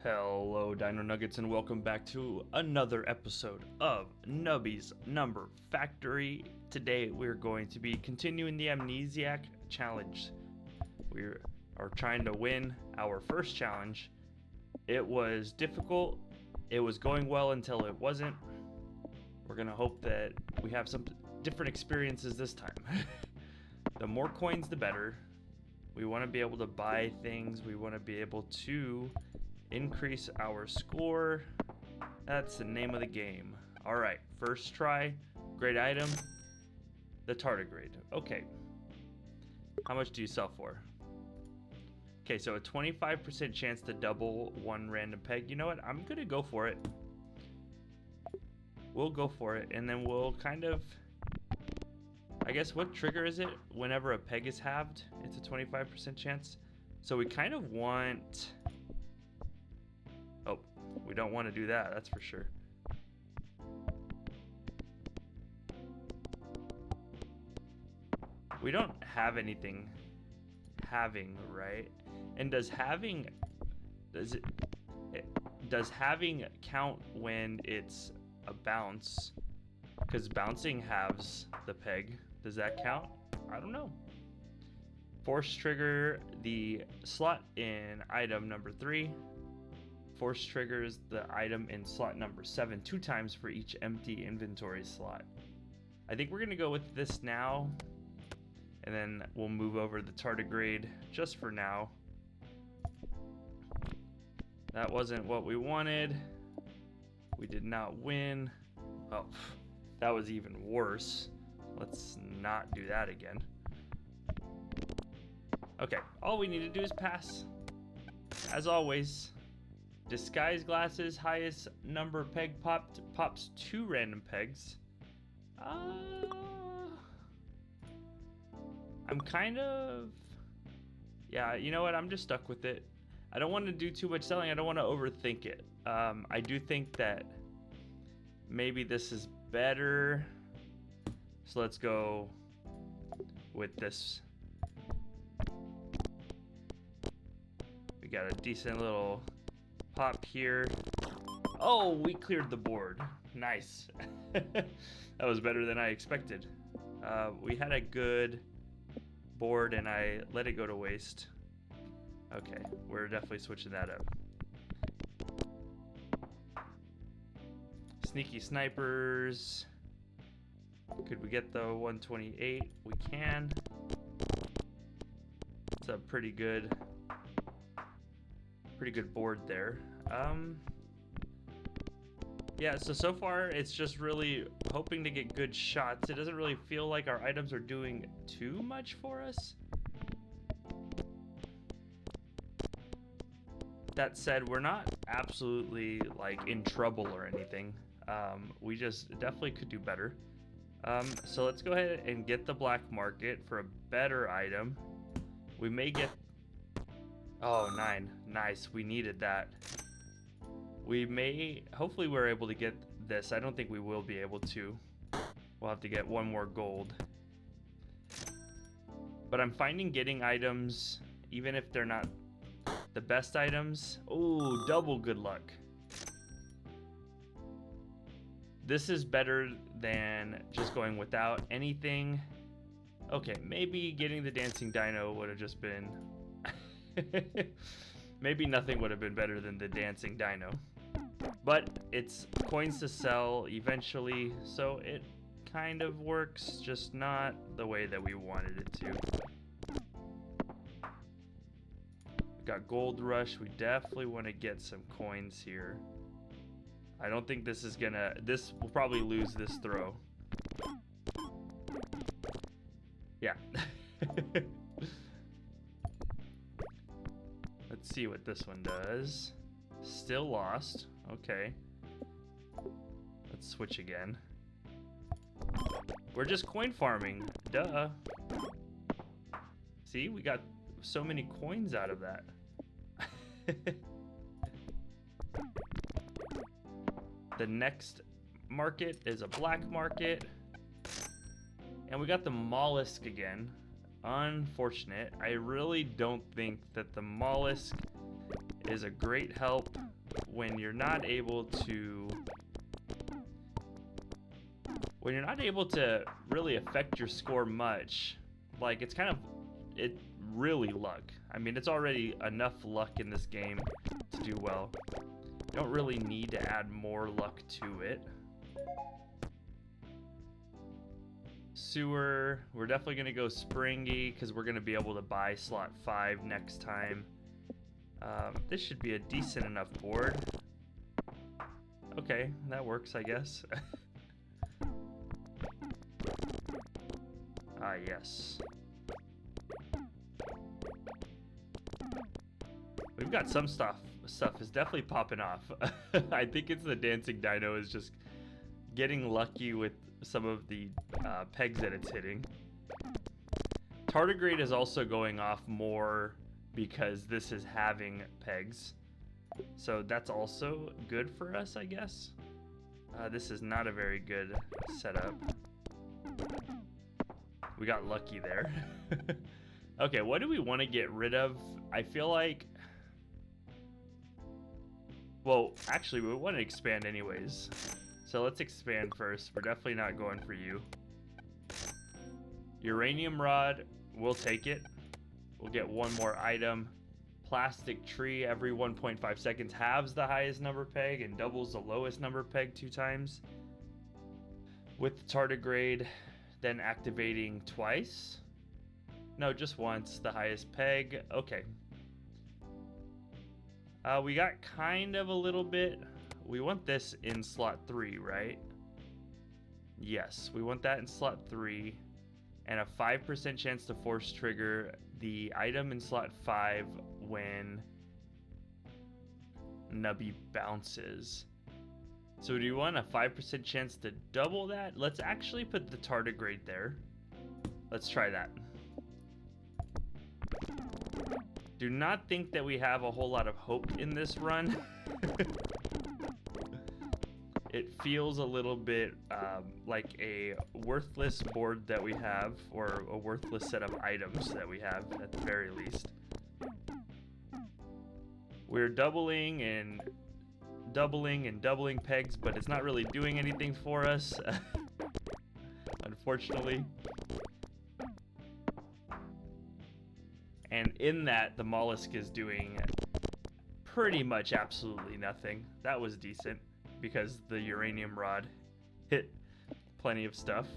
Hello, Dino Nuggets, and welcome back to another episode of Nubby's Number Factory. Today, we're going to be continuing the Amnesiac Challenge. We are trying to win our first challenge. It was difficult. It was going well until it wasn't. We're going to hope that we have some different experiences this time. The more coins, the better. We want to be able to buy things. We want to be able to increase our score. That's the name of the game. All right, first try. Great item. The tardigrade. Okay. How much do you sell for? Okay, so a 25% chance to double one random peg. You know what? I'm going to go for it. We'll go for it, and then we'll kind of... I guess what trigger is it? Whenever a peg is halved, it's a 25% chance. So we kind of want... Oh, we don't want to do that, that's for sure. We don't have anything halving, right? And does having count when it's a bounce? Because bouncing halves the peg. Does that count? I don't know. Force trigger the slot in item number 3. Force triggers the item in slot number 7 2 times for each empty inventory slot. I think we're going to go with this now. And then we'll move over the tardigrade just for now. That wasn't what we wanted. We did not win. Oh, that was even worse. Let's not do that again. Okay, all we need to do is pass. As always, disguise glasses, highest number peg popped, pops 2 random pegs. I'm kind of... Yeah, you know what? I'm just stuck with it. I don't want to do too much selling. I don't want to overthink it. I do think that maybe this is better. So let's go with this. We got a decent little pop here. Oh, we cleared the board. Nice. That was better than I expected. We had a good board and I let it go to waste. Okay, we're definitely switching that up. Sneaky snipers. Could we get the 128? We can. It's a pretty good board there. Yeah, so far it's just really hoping to get good shots. It doesn't really feel like our items are doing too much for us. That said, we're not absolutely like in trouble or anything. We just definitely could do better. So let's go ahead and get the black market for a better item. We may get... Oh, 9. Nice. We needed that. We may... Hopefully we're able to get this. I don't think we will be able to. We'll have to get 1 more gold. But I'm finding getting items, even if they're not the best items... Ooh, double good luck. This is better than just going without anything. Okay, maybe getting the dancing dino would have just been... Maybe nothing would have been better than the dancing dino. But it's coins to sell eventually, so it kind of works, just not the way that we wanted it to. We got gold rush. We definitely want to get some coins here. I don't think this is gonna... This will probably lose this throw. Yeah. Let's see what this one does. Still lost. Okay. Let's switch again. We're just coin farming. Duh. See, we got so many coins out of that. The next market is a black market. And we got the mollusk again. Unfortunate. I really don't think that the mollusk is a great help when you're not able to really affect your score much. Like, it's really luck. I mean, it's already enough luck in this game to do well. You don't really need to add more luck to it. Sewer, we're definitely going to go springy because we're going to be able to buy slot 5 next time. This should be a decent enough board. Okay, that works, I guess. Ah, yes. We've got some stuff. Stuff is definitely popping off. I think it's the dancing dino is just getting lucky with some of the pegs that it's hitting. Tardigrade is also going off more because this is having pegs. So that's also good for us, I guess. This is not a very good setup. We got lucky there. Okay, what do we want to get rid of? I feel like... Well, actually, we want to expand anyways. So let's expand first. We're definitely not going for you. Uranium rod, we'll take it. We'll get one more item. Plastic tree every 1.5 seconds halves the highest number peg and doubles the lowest number peg 2 times. With the tardigrade, then activating twice. No, just once, the highest peg. Okay. We got kind of a little bit. We want this in slot 3, right? Yes, we want that in slot 3. And a 5% chance to force trigger the item in slot 5 when Nubby bounces. So do you want a 5% chance to double that? Let's actually put the tardigrade there. Let's try that. Do not think that we have a whole lot of hope in this run. It feels a little bit like a worthless board that we have, or a worthless set of items that we have at the very least. We're doubling and doubling pegs, but it's not really doing anything for us, unfortunately. And in that, the mollusk is doing pretty much absolutely nothing. That was decent because the uranium rod hit plenty of stuff.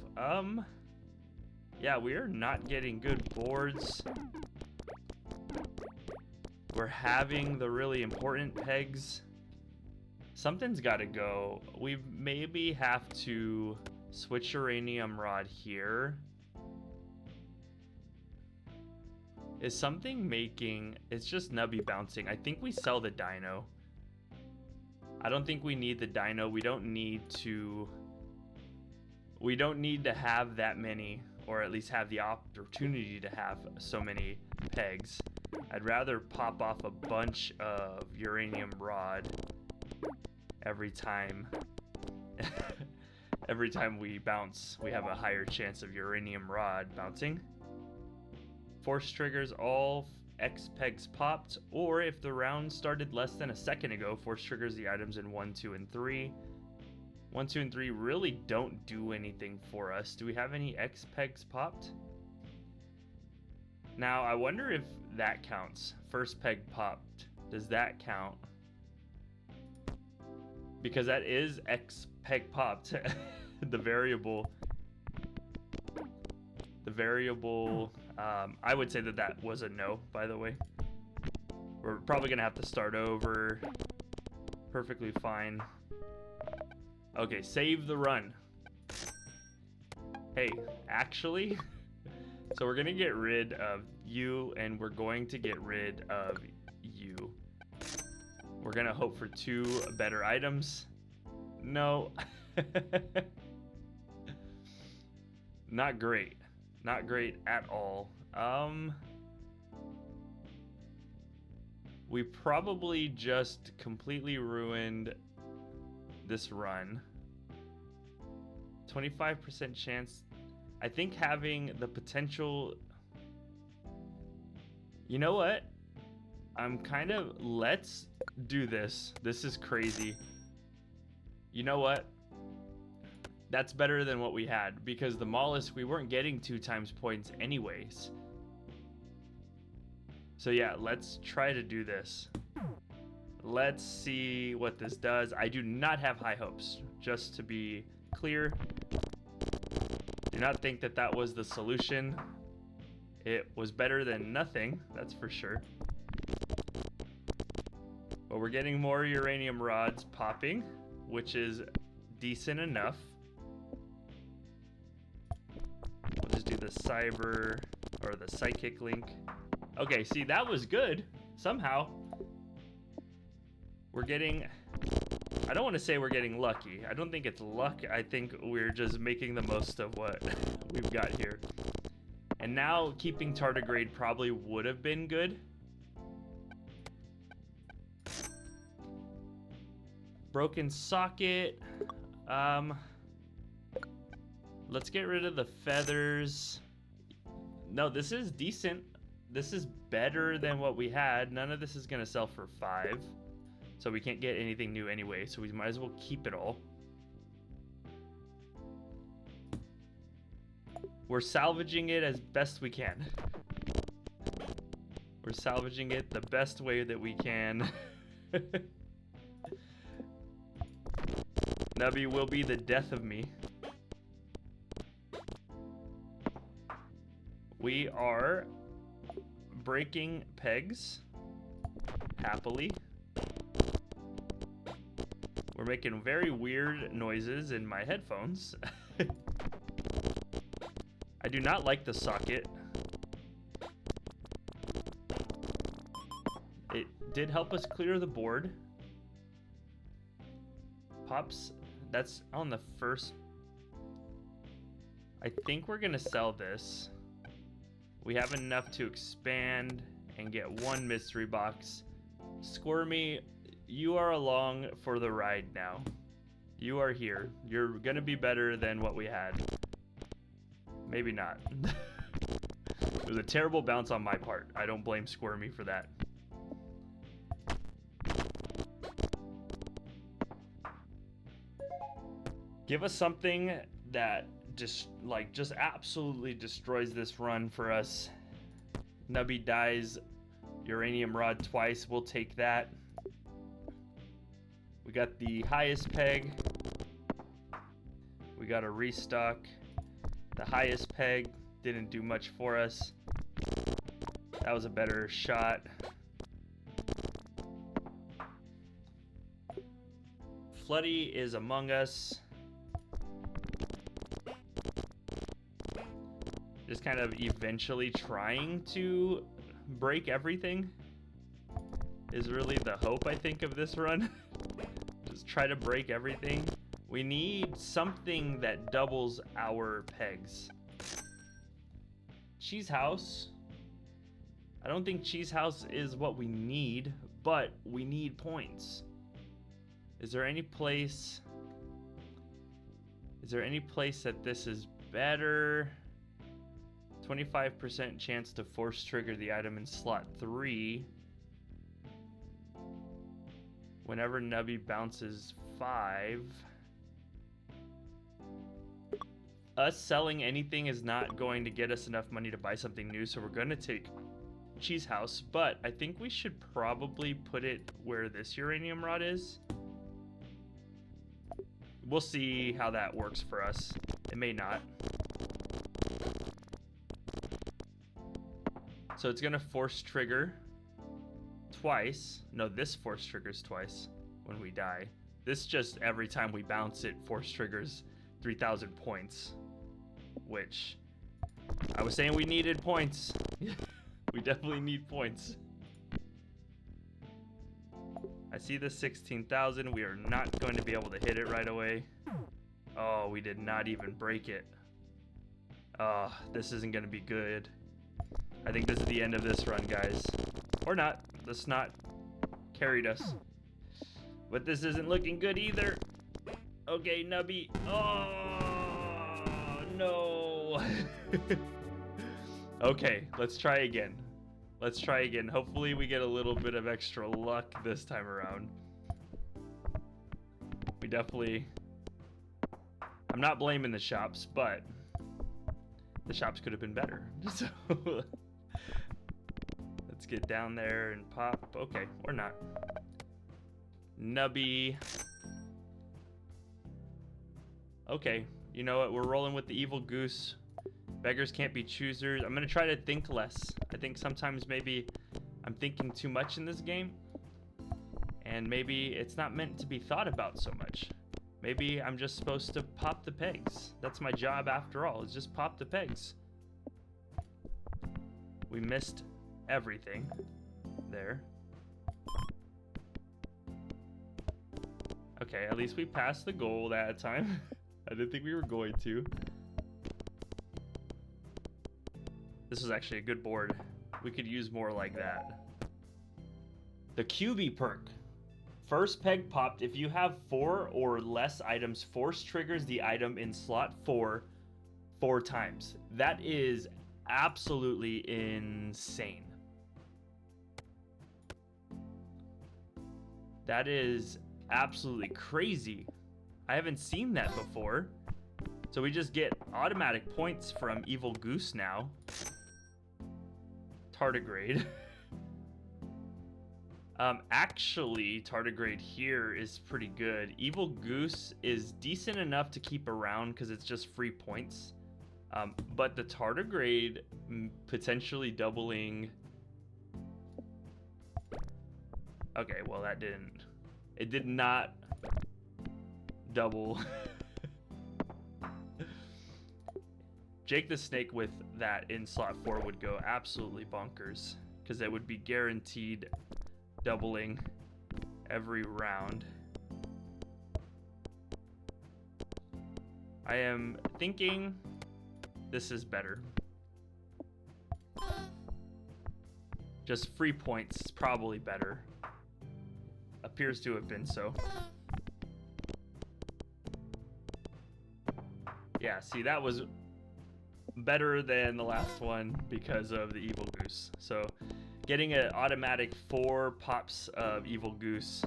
Yeah, we are not getting good boards. We're having the really important pegs. Something's got to go. We maybe have to switch uranium rod here. Is something making... It's just Nubby bouncing. I think we sell the dino. I don't think we need the dino. We don't need to have that many, or at least have the opportunity to have so many pegs. I'd rather pop off a bunch of uranium rod every time. Every time we bounce, we have a higher chance of uranium rod bouncing. Force triggers all X pegs popped, or if the round started less than a second ago, force triggers the items in 1, 2, and 3. 1, 2, and 3 really don't do anything for us. Do we have any X pegs popped? Now, I wonder if that counts. First peg popped. Does that count? Because that is X peg popped. The variable, I would say that was a no, by the way. We're probably gonna have to start over. Perfectly fine. Okay, save the run. Hey, actually, so we're gonna get rid of you, and we're going to get rid of you. We're gonna hope for 2 better items. No. Not great. Not great at all. We probably just completely ruined this run. 25% chance. I think having the potential... You know what? let's do this. This is crazy. You know what? That's better than what we had, because the mollusk, we weren't getting 2 times points anyways. So yeah, let's try to do this. Let's see what this does. I do not have high hopes, just to be clear. Do not think that that was the solution. It was better than nothing, that's for sure. But we're getting more uranium rods popping, which is decent enough. We'll just do the cyber, or the psychic link. Okay, see, that was good, somehow. We're getting, I don't want to say we're getting lucky. I don't think it's luck. I think we're just making the most of what we've got here. And now keeping tardigrade probably would have been good. Broken socket. Let's get rid of the feathers. No, this is decent. This is better than what we had. None of this is gonna sell for 5. So we can't get anything new anyway, so we might as well keep it all. We're salvaging it as best we can. We're salvaging it the best way that we can. Nubby will be the death of me. We are breaking pegs happily. We're making very weird noises in my headphones. I do not like the socket. It did help us clear the board. Pops, that's on the first. I think we're gonna sell this. We have enough to expand and get 1 mystery box. Squirmy, you are along for the ride now. You are here. You're gonna be better than what we had. Maybe not. It was a terrible bounce on my part. I don't blame Squirmy for that. Give us something that just absolutely destroys this run for us. Nubby dies uranium rod twice. We'll take that. We got the highest peg. We got a restock. The highest peg didn't do much for us. That was a better shot. Floody is among us. Just kind of eventually trying to break everything is really the hope, I think, of this run. Just try to break everything. We need something that doubles our pegs. Cheese house. I don't think cheese house is what we need, but we need points. Is there any place that this is better? 25% chance to force trigger the item in slot 3 whenever Nubby bounces 5. Us selling anything is not going to get us enough money to buy something new, so we're going to take cheese house, but I think we should probably put it where this uranium rod is. We'll see how that works for us. It may not. So it's gonna force trigger twice. No, this force triggers twice when we die. This just every time we bounce it force triggers 3,000 points, which I was saying we needed points. We definitely need points. I see the 16,000. We are not going to be able to hit it right away. Oh, we did not even break it. Oh, this isn't going to be good. I think this is the end of this run, guys. Or not. The snot carried us. But this isn't looking good either. Okay, Nubby. Oh, no. Okay, let's try again. Let's try again. Hopefully we get a little bit of extra luck this time around. We definitely... I'm not blaming the shops, but the shops could have been better. So let's get down there and pop. Okay, or not. Nubby. Okay, you know what? We're rolling with the evil goose. Beggars can't be choosers. I'm gonna try to think less. I think sometimes maybe I'm thinking too much in this game, and maybe it's not meant to be thought about so much. Maybe I'm just supposed to pop the pegs. That's my job after all, is just pop the pegs. We missed everything there. Okay, at least we passed the goal that time. I didn't think we were going to. This was actually a good board. We could use more like that. The QB perk. First peg popped. If you have 4 or less items, force triggers the item in slot 4 times. That is absolutely insane. That is absolutely crazy. I haven't seen that before. So we just get automatic points from Evil Goose now. Tardigrade. Actually, Tardigrade here is pretty good. Evil Goose is decent enough to keep around because it's just free points. But the Tardigrade potentially doubling... Okay, well that didn't... It did not double. Jake the Snake with that in slot 4 would go absolutely bonkers because it would be guaranteed doubling every round. I am thinking this is better. Just free points is probably better. Appears to have been so. Yeah, see, that was better than the last one because of the Evil Goose. So getting an automatic 4 pops of Evil Goose,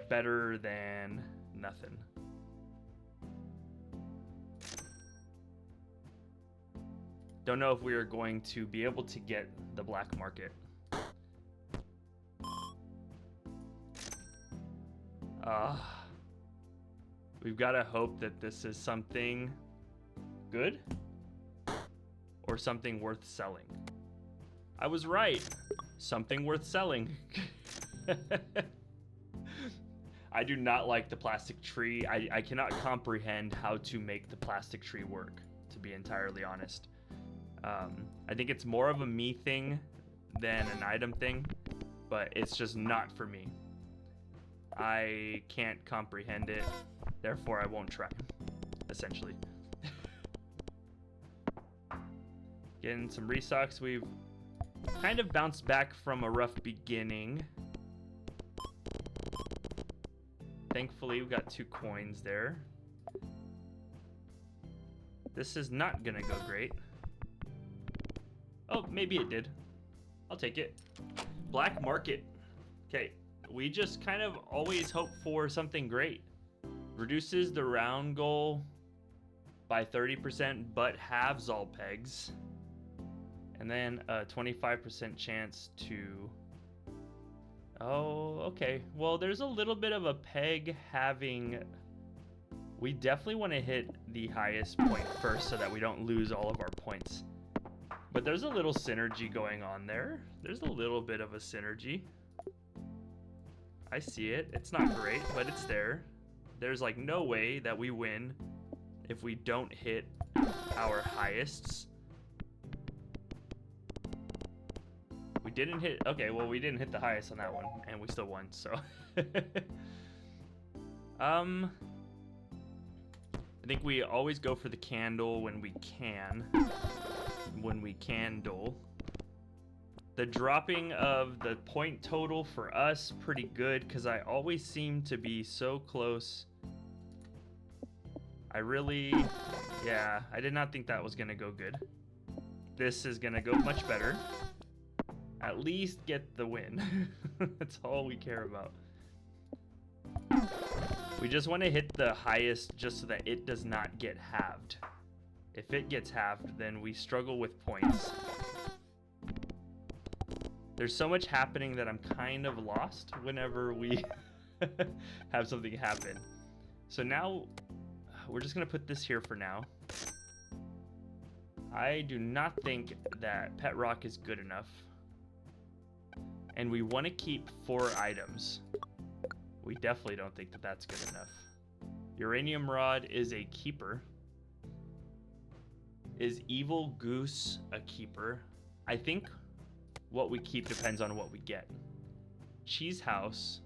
better than nothing. Don't know if we are going to be able to get the black market. We've got to hope that this is something good or something worth selling. I was right. Something worth selling. I do not like the plastic tree. I cannot comprehend how to make the plastic tree work, to be entirely honest. I think it's more of a me thing than an item thing, but it's just not for me. I can't comprehend it, therefore I won't try, essentially. Getting some restocks. We've kind of bounced back from a rough beginning. Thankfully, we got 2 coins there. This is not gonna go great. Oh, maybe it did. I'll take it. Black market. Okay, we just kind of always hope for something great. Reduces the round goal by 30%, but halves all pegs. And then a 25% chance to... Oh, okay. Well, there's a little bit of a peg having... We definitely want to hit the highest point first so that we don't lose all of our points. But there's a little synergy going on there. There's a little bit of a synergy. I see it. It's not great, but it's there. There's like no way that we win if we don't hit our highests. We didn't hit... Okay, well, we didn't hit the highest on that one, and we still won, so... I think we always go for the candle when we can. When we candle. The dropping of the point total for us, pretty good, because I always seem to be so close. I really... Yeah, I did not think that was going to go good. This is going to go much better. At least get the win. That's all we care about. We just want to hit the highest just so that it does not get halved. If it gets halved, then we struggle with points. There's so much happening that I'm kind of lost whenever we have something happen. So now we're just gonna put this here for now. I do not think that Pet Rock is good enough. And we want to keep 4 items. We definitely don't think that that's good enough. Uranium Rod is a keeper. Is Evil Goose a keeper? I think what we keep depends on what we get. Cheese House.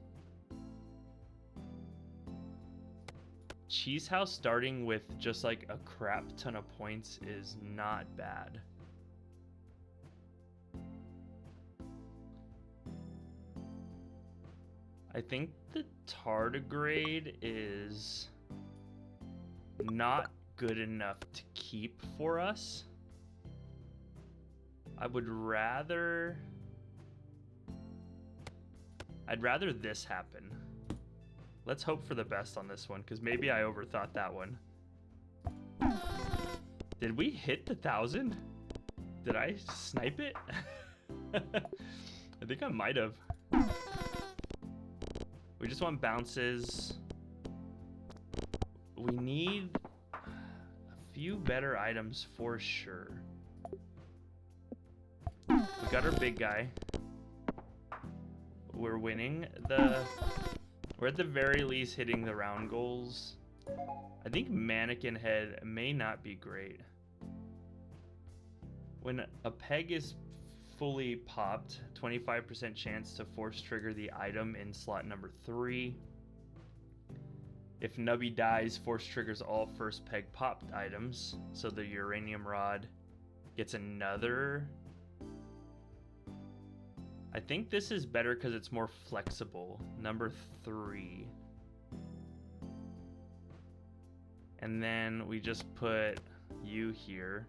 Cheese House starting with just like a crap ton of points is not bad. I think the tardigrade is not good enough to keep for us. I'd rather this happen. Let's hope for the best on this one, because maybe I overthought that one. Did we hit the 1,000? Did I snipe it? I think I might have. We just want bounces. We need a few better items for sure. We got our big guy. We're winning we're at the very least hitting the round goals. I think mannequin head may not be great. When a peg is fully popped, 25% chance to force trigger the item in slot number 3. If Nubby dies, force triggers all first peg popped items. So the uranium rod gets another. I think this is better because it's more flexible. Number 3. And then we just put you here.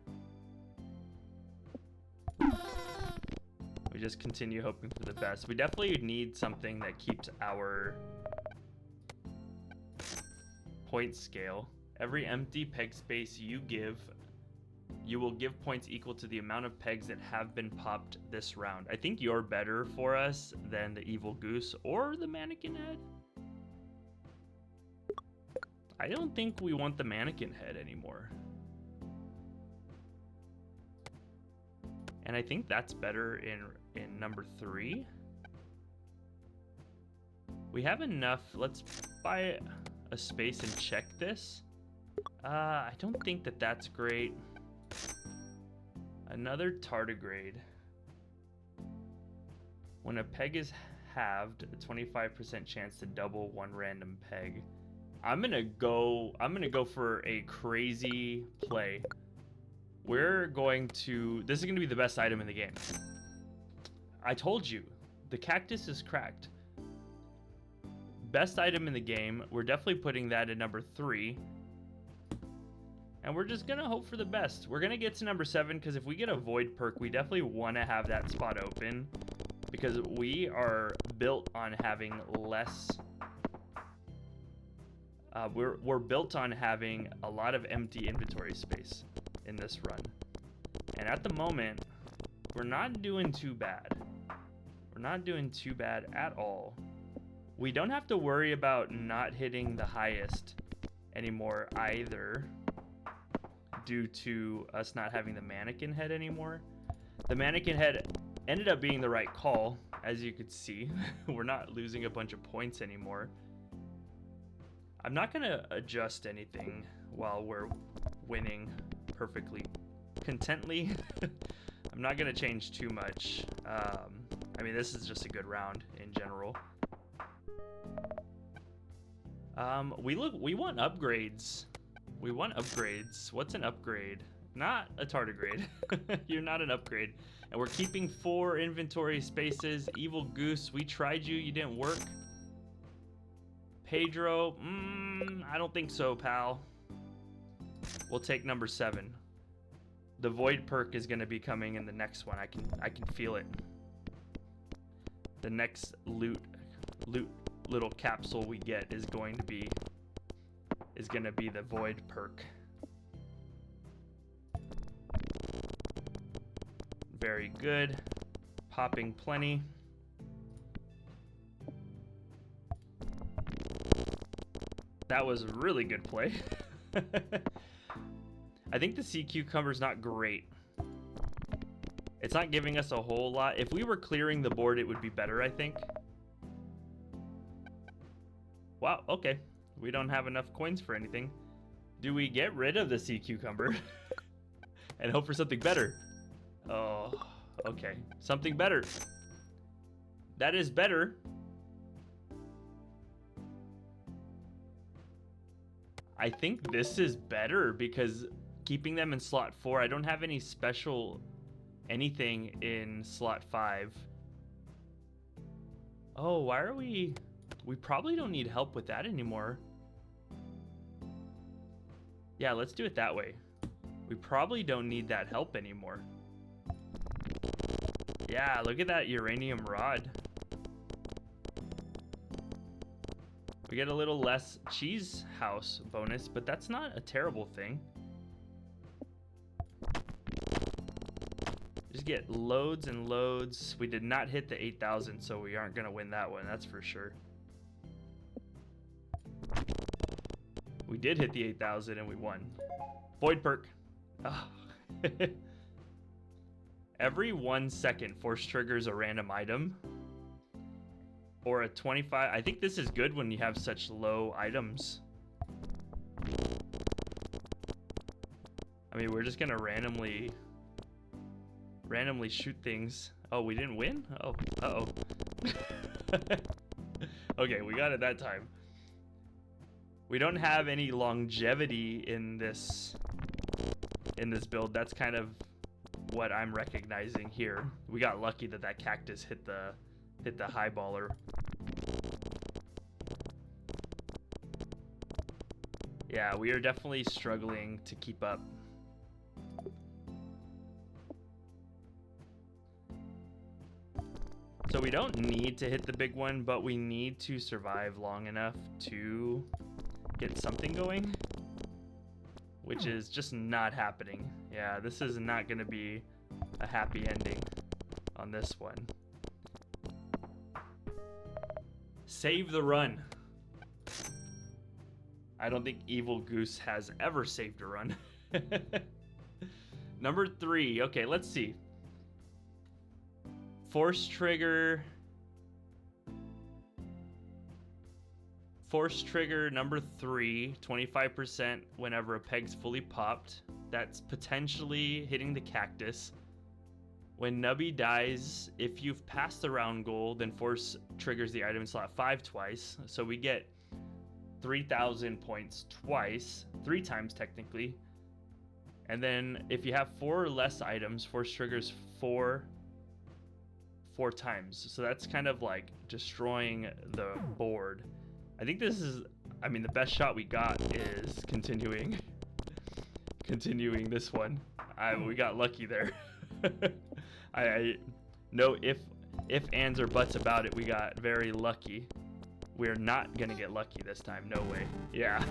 We just continue hoping for the best. We definitely need something that keeps our point scale. Every empty peg space you will give points equal to the amount of pegs that have been popped this round. I think you're better for us than the evil goose or the mannequin head. I don't think we want the mannequin head anymore. And I think that's better in number 3. We have enough. Let's buy a space and check this. I don't think that that's great. Another tardigrade. When a peg is halved, a 25% chance to double one random peg. I'm gonna go for a crazy play. This is gonna be the best item in the game. I told you, the cactus is cracked. Best item in the game. We're definitely putting that at number 3. And we're just gonna hope for the best. We're gonna get to number 7 because if we get a void perk, we definitely want to have that spot open because we are built on having less. We're built on having a lot of empty inventory space in this run, and at the moment, we're not doing too bad. We're not doing too bad at all. We don't have to worry about not hitting the highest anymore either, due to us not having the mannequin head anymore. The mannequin head ended up being the right call, as you could see. We're not losing a bunch of points anymore. I'm not gonna adjust anything while we're winning perfectly contently. I'm not gonna change too much. I mean, this is just a good round in general. We want upgrades. We want upgrades. What's an upgrade? Not a tardigrade. You're not an upgrade. And we're keeping 4 inventory spaces. Evil Goose, we tried you. You didn't work. Pedro, I don't think so, pal. We'll take number 7. The void perk is going to be coming in the next one. I can feel it. the next loot little capsule we get is going to be the void perk. Very good. Popping plenty. That was a really good play. I think the sea cucumber's not great. It's not giving us a whole lot. If we were clearing the board, it would be better, I think. Wow, okay. We don't have enough coins for anything. Do we get rid of the sea cucumber and hope for something better? Oh, okay. Something better. That is better. I think this is better because keeping them in slot 4, I don't have any special anything in slot 5. Oh, why are we probably don't need help with that anymore. Yeah, let's do it that way. We probably don't need that help anymore. Yeah, look at that uranium rod. We get a little less cheese house bonus, but that's not a terrible thing. Just get loads and loads. We did not hit the 8,000, so we aren't going to win that one, that's for sure. We did hit the 8,000 and we won. Void perk. Oh. Every 1 second, force triggers a random item. Or a 25. I think this is good when you have such low items. I mean, we're just gonna randomly shoot things. Oh, we didn't win? Oh, uh-oh. Okay, we got it that time. We don't have any longevity in this build. That's kind of what I'm recognizing here. We got lucky that that cactus hit the highballer. Yeah, we are definitely struggling to keep up. So we don't need to hit the big one, but we need to survive long enough to get something going, which is just not happening. Yeah, this is not going to be a happy ending on this one. Save the run. I don't think Evil Goose has ever saved a run. Number 3. Okay, let's see. Force trigger number 3, 25% whenever a peg's fully popped. That's potentially hitting the cactus. When Nubby dies, if you've passed the round goal, then force triggers the item in slot 5 twice. So we get 3,000 points twice, 3 times technically. And then if you have 4 or less items, force triggers 4 times. So that's kind of like destroying the board. I think this is, I mean, the best shot we got is continuing this one. We got lucky there. I no if ands or buts about it. We got very lucky. We're not gonna get lucky this time. No way. Yeah.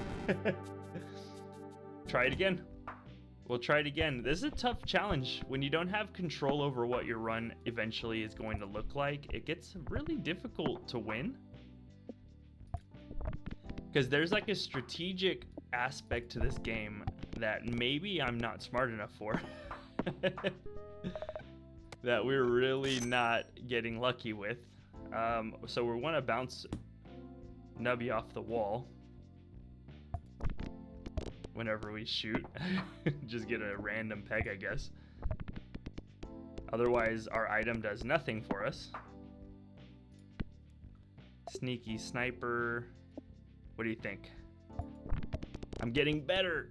Try it again. We'll try it again. This is a tough challenge. When you don't have control over what your run eventually is going to look like, it gets really difficult to win. Because there's like a strategic aspect to this game that maybe I'm not smart enough for. That we're really not getting lucky with. So we want to bounce Nubby off the wall whenever we shoot. Just get a random peg, I guess. Otherwise, our item does nothing for us. Sneaky sniper. What do you think? I'm getting better.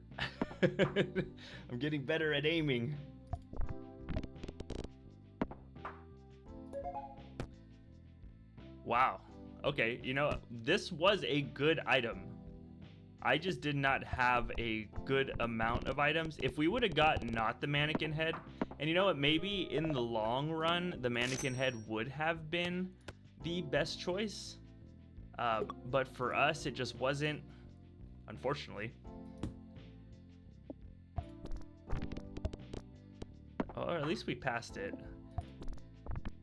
I'm getting better at aiming. Wow. Okay, you know, this was a good item. I just did not have a good amount of items. If we would have got not the mannequin head, and you know what, maybe in the long run, the mannequin head would have been the best choice, but for us, it just wasn't, unfortunately. Or at least we passed it.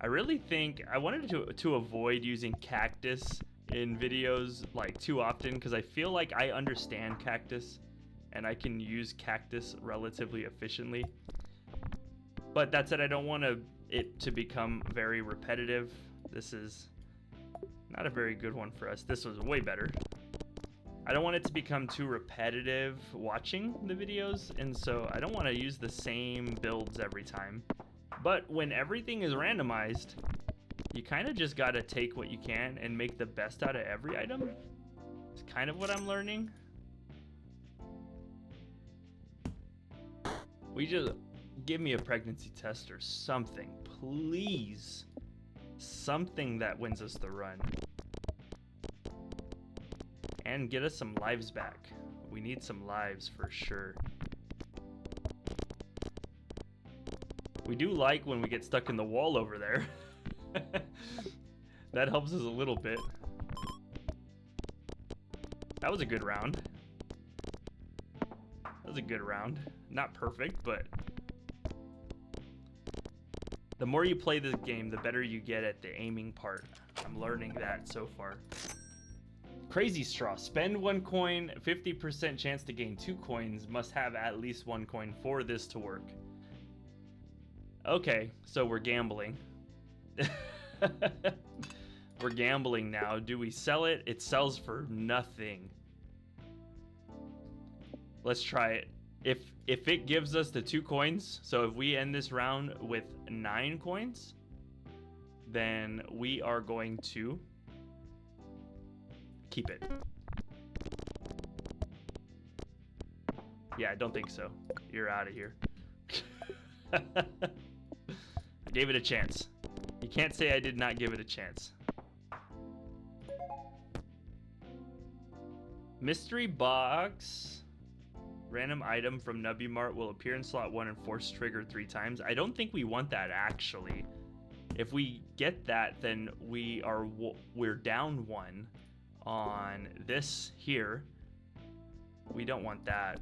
I really think I wanted to avoid using cactus in videos like too often, because I feel like I understand cactus and I can use cactus relatively efficiently. But that said, I don't want it to become very repetitive. This is not a very good one for us. This was way better. I don't want it to become too repetitive watching the videos, and so I don't want to use the same builds every time. But when everything is randomized, you kind of just gotta take what you can and make the best out of every item. It's kind of what I'm learning. We just give me a pregnancy test or something, please. Something that wins us the run. And get us some lives back. We need some lives for sure. We do like when we get stuck in the wall over there. That helps us a little bit. That was a good round. That was a good round. Not perfect, but the more you play this game, the better you get at the aiming part. I'm learning that so far. Crazy straw. Spend 1 coin, 50% chance to gain 2 coins. Must have at least 1 coin for this to work. Okay, so we're gambling. We're gambling now. Do we sell it? It sells for nothing. Let's try it. If it gives us the 2 coins, so if we end this round with 9 coins, then we are going to keep it. Yeah, I don't think so. You're out of here. I gave it a chance. You can't say I did not give it a chance. Mystery box. Random item from Nubby Mart will appear in slot 1 and force trigger 3 times. I don't think we want that, actually. If we get that, then we're down 1 on this here. We don't want that.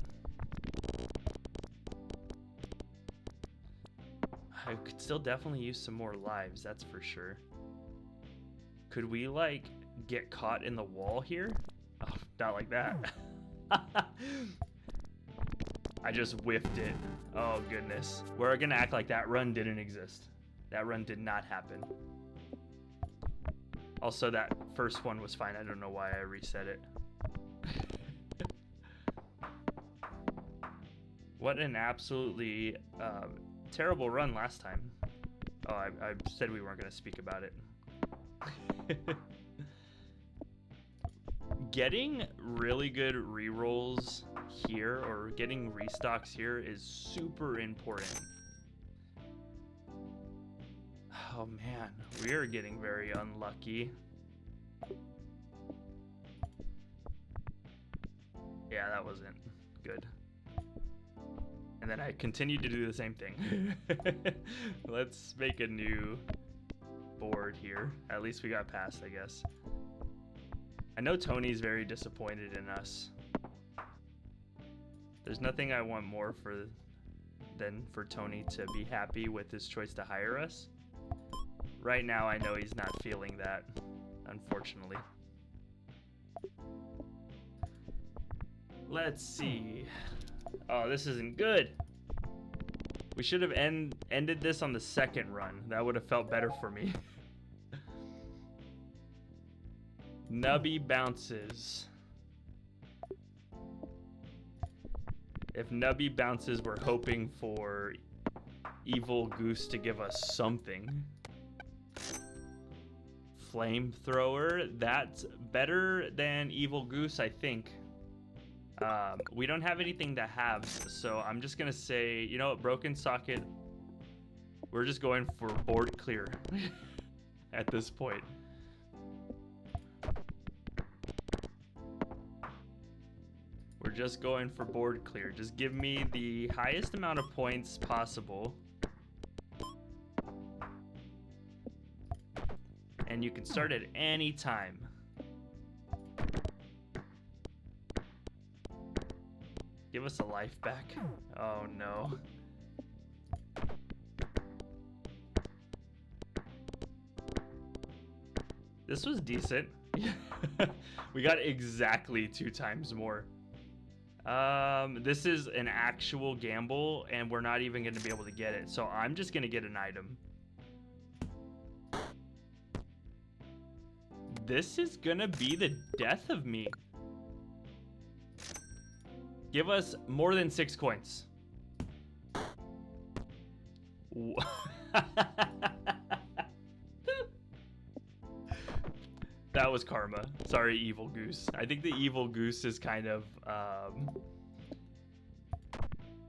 I could still definitely use some more lives, that's for sure. Could we, like, get caught in the wall here? Oh, not like that. I just whiffed it. Oh, goodness. We're gonna act like that run didn't exist. That run did not happen. Also, that first one was fine. I don't know why I reset it. What an absolutely terrible run last time. Oh, I said we weren't going to speak about it. Getting really good rerolls here, or getting restocks here, is super important. Oh man, we are getting very unlucky. Yeah, that wasn't good. And then I continued to do the same thing. Let's make a new board here. At least we got past, I guess. I know Tony's very disappointed in us. There's nothing I want more than for Tony to be happy with his choice to hire us. Right now, I know he's not feeling that, unfortunately. Let's see. Oh, this isn't good. We should have ended this on the second run. That would have felt better for me. Nubby bounces. If Nubby bounces, we're hoping for Evil Goose to give us something. Flamethrower. That's better than Evil Goose, I think. We don't have anything to have, so I'm just gonna say, you know what, broken socket. We're just going for board clear at this point. We're just going for board clear. Just give me the highest amount of points possible. And and you can start at any time. Give us a life back. Oh no. This was decent. We got exactly 2 times more. This is an actual gamble, and we're not even going to be able to get it. So I'm just going to get an item. This is going to be the death of me. Give us more than 6 coins. That was karma. Sorry, evil goose. I think the evil goose is kind of,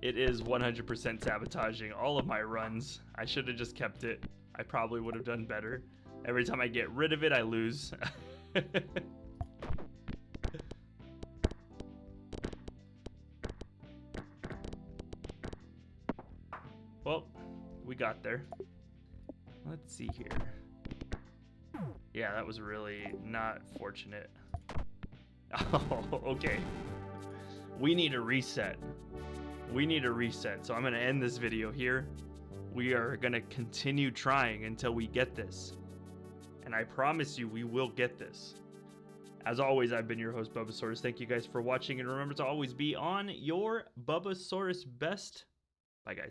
it is 100% sabotaging all of my runs. I should have just kept it. I probably would have done better. Every time I get rid of it, I lose. Well, we got there. Let's see here. Yeah, that was really not fortunate. Oh, okay. We need a reset. We need a reset. So I'm going to end this video here. We are going to continue trying until we get this. And I promise you, we will get this. As always, I've been your host, Bubbasaurus. Thank you guys for watching. And remember to always be on your Bubbasaurus best.